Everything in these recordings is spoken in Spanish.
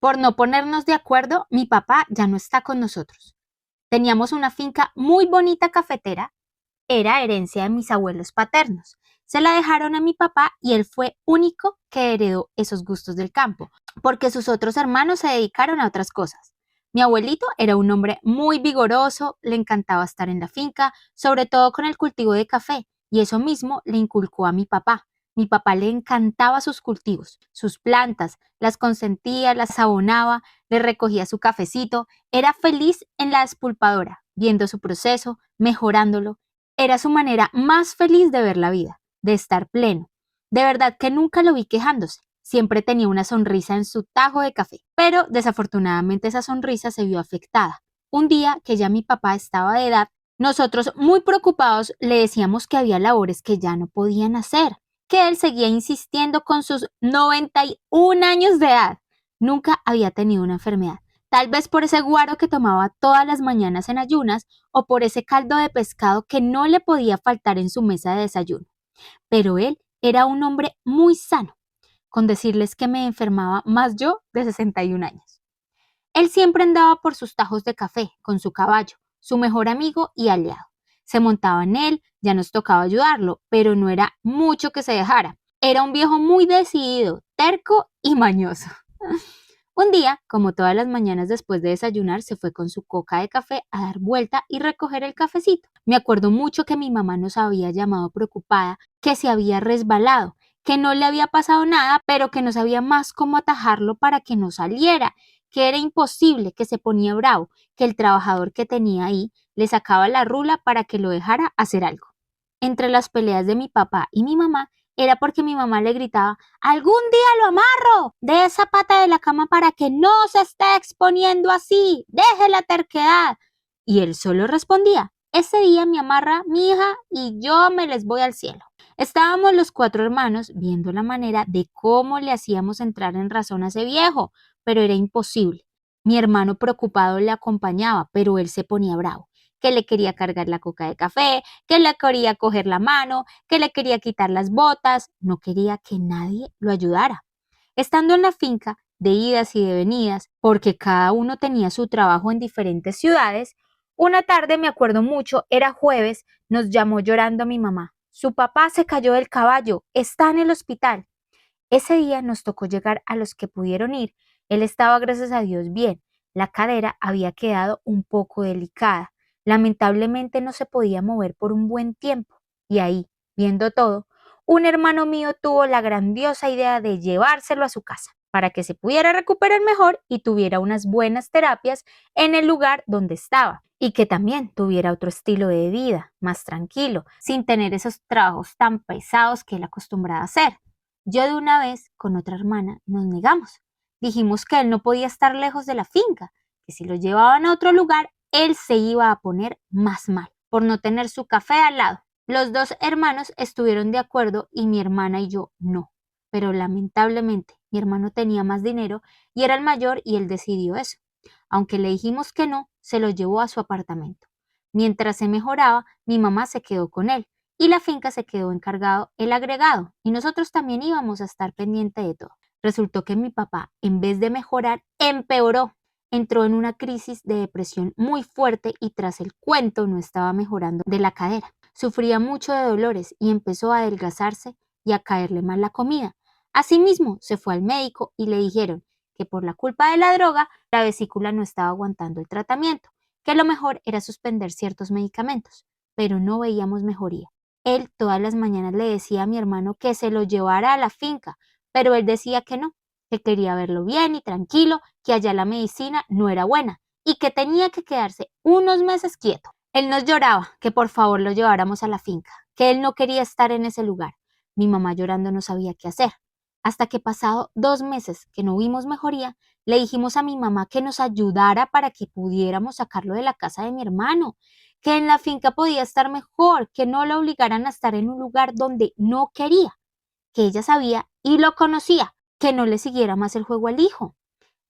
Por no ponernos de acuerdo, mi papá ya no está con nosotros. Teníamos una finca muy bonita cafetera, era herencia de mis abuelos paternos. Se la dejaron a mi papá y él fue único que heredó esos gustos del campo, porque sus otros hermanos se dedicaron a otras cosas. Mi abuelito era un hombre muy vigoroso, le encantaba estar en la finca, sobre todo con el cultivo de café, y eso mismo le inculcó a mi papá. Mi papá le encantaba sus cultivos, sus plantas, las consentía, las abonaba, le recogía su cafecito, era feliz en la espulpadora, viendo su proceso, mejorándolo. Era su manera más feliz de ver la vida, de estar pleno. De verdad que nunca lo vi quejándose. Siempre tenía una sonrisa en su tajo de café, pero desafortunadamente esa sonrisa se vio afectada. Un día que ya mi papá estaba de edad, nosotros muy preocupados le decíamos que había labores que ya no podían hacer, que él seguía insistiendo con sus 91 años de edad. Nunca había tenido una enfermedad. Tal vez por ese guaro que tomaba todas las mañanas en ayunas o por ese caldo de pescado que no le podía faltar en su mesa de desayuno. Pero él era un hombre muy sano, con decirles que me enfermaba más yo de 61 años. Él siempre andaba por sus tajos de café con su caballo, su mejor amigo y aliado. Se montaba en él, ya nos tocaba ayudarlo, pero no era mucho que se dejara. Era un viejo muy decidido, terco y mañoso. Un día, como todas las mañanas después de desayunar, se fue con su coca de café a dar vuelta y recoger el cafecito. Me acuerdo mucho que mi mamá nos había llamado preocupada, que se había resbalado, que no le había pasado nada, pero que no sabía más cómo atajarlo para que no saliera, que era imposible, que se ponía bravo, que el trabajador que tenía ahí le sacaba la rula para que lo dejara hacer algo. Entre las peleas de mi papá y mi mamá, era porque mi mamá le gritaba: algún día lo amarro de esa pata de la cama para que no se esté exponiendo así, deje la terquedad. Y él solo respondía: ese día me amarra mi hija y yo me les voy al cielo. Estábamos los cuatro hermanos viendo la manera de cómo le hacíamos entrar en razón a ese viejo, pero era imposible. Mi hermano preocupado le acompañaba, pero él se ponía bravo, que le quería cargar la coca de café, que le quería coger la mano, que le quería quitar las botas, no quería que nadie lo ayudara. Estando en la finca, de idas y de venidas, porque cada uno tenía su trabajo en diferentes ciudades, una tarde, me acuerdo mucho, era jueves, nos llamó llorando mi mamá. Su papá se cayó del caballo, está en el hospital. Ese día nos tocó llegar a los que pudieron ir. Él estaba, gracias a Dios, bien. La cadera había quedado un poco delicada. Lamentablemente no se podía mover por un buen tiempo. Y ahí, viendo todo, un hermano mío tuvo la grandiosa idea de llevárselo a su casa para que se pudiera recuperar mejor y tuviera unas buenas terapias en el lugar donde estaba. Y que también tuviera otro estilo de vida, más tranquilo, sin tener esos trabajos tan pesados que él acostumbraba a hacer. Yo de una vez, con otra hermana, nos negamos. Dijimos que él no podía estar lejos de la finca, que si lo llevaban a otro lugar, él se iba a poner más mal, por no tener su café al lado. Los dos hermanos estuvieron de acuerdo y mi hermana y yo no. Pero lamentablemente, mi hermano tenía más dinero y era el mayor y él decidió eso. Aunque le dijimos que no, se lo llevó a su apartamento. Mientras se mejoraba, mi mamá se quedó con él y la finca se quedó encargado el agregado y nosotros también íbamos a estar pendiente de todo. Resultó que mi papá, en vez de mejorar, empeoró. Entró en una crisis de depresión muy fuerte y tras el cuento no estaba mejorando de la cadera. Sufría mucho de dolores y empezó a adelgazarse y a caerle mal la comida. Asimismo, se fue al médico y le dijeron que por la culpa de la droga, la vesícula no estaba aguantando el tratamiento, que lo mejor era suspender ciertos medicamentos, pero no veíamos mejoría. Él todas las mañanas le decía a mi hermano que se lo llevara a la finca, pero él decía que no, que quería verlo bien y tranquilo, que allá la medicina no era buena y que tenía que quedarse unos meses quieto. Él nos lloraba que por favor lo lleváramos a la finca, que él no quería estar en ese lugar. Mi mamá llorando no sabía qué hacer. Hasta que pasado 2 meses que no vimos mejoría, le dijimos a mi mamá que nos ayudara para que pudiéramos sacarlo de la casa de mi hermano, que en la finca podía estar mejor, que no la obligaran a estar en un lugar donde no quería, que ella sabía y lo conocía, que no le siguiera más el juego al hijo.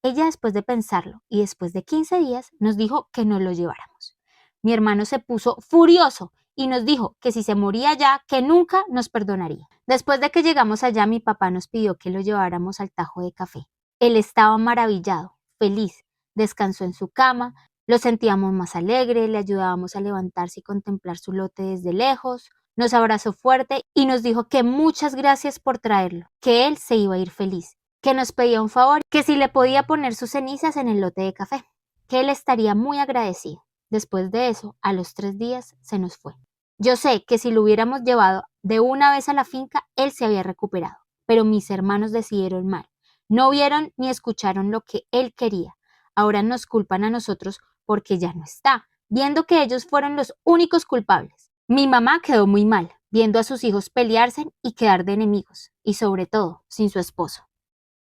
Ella, después de pensarlo y después de 15 días, nos dijo que no lo lleváramos. Mi hermano se puso furioso y nos dijo que si se moría allá, que nunca nos perdonaría. Después de que llegamos allá, mi papá nos pidió que lo lleváramos al tajo de café. Él estaba maravillado, feliz, descansó en su cama, lo sentíamos más alegre, le ayudábamos a levantarse y contemplar su lote desde lejos, nos abrazó fuerte y nos dijo que muchas gracias por traerlo, que él se iba a ir feliz, que nos pedía un favor, que si le podía poner sus cenizas en el lote de café, que él estaría muy agradecido. Después de eso, a los 3 días se nos fue. Yo sé que si lo hubiéramos llevado de una vez a la finca, él se había recuperado, pero mis hermanos decidieron mal. No vieron ni escucharon lo que él quería. Ahora nos culpan a nosotros porque ya no está, viendo que ellos fueron los únicos culpables. Mi mamá quedó muy mal, viendo a sus hijos pelearse y quedar de enemigos, y sobre todo, sin su esposo.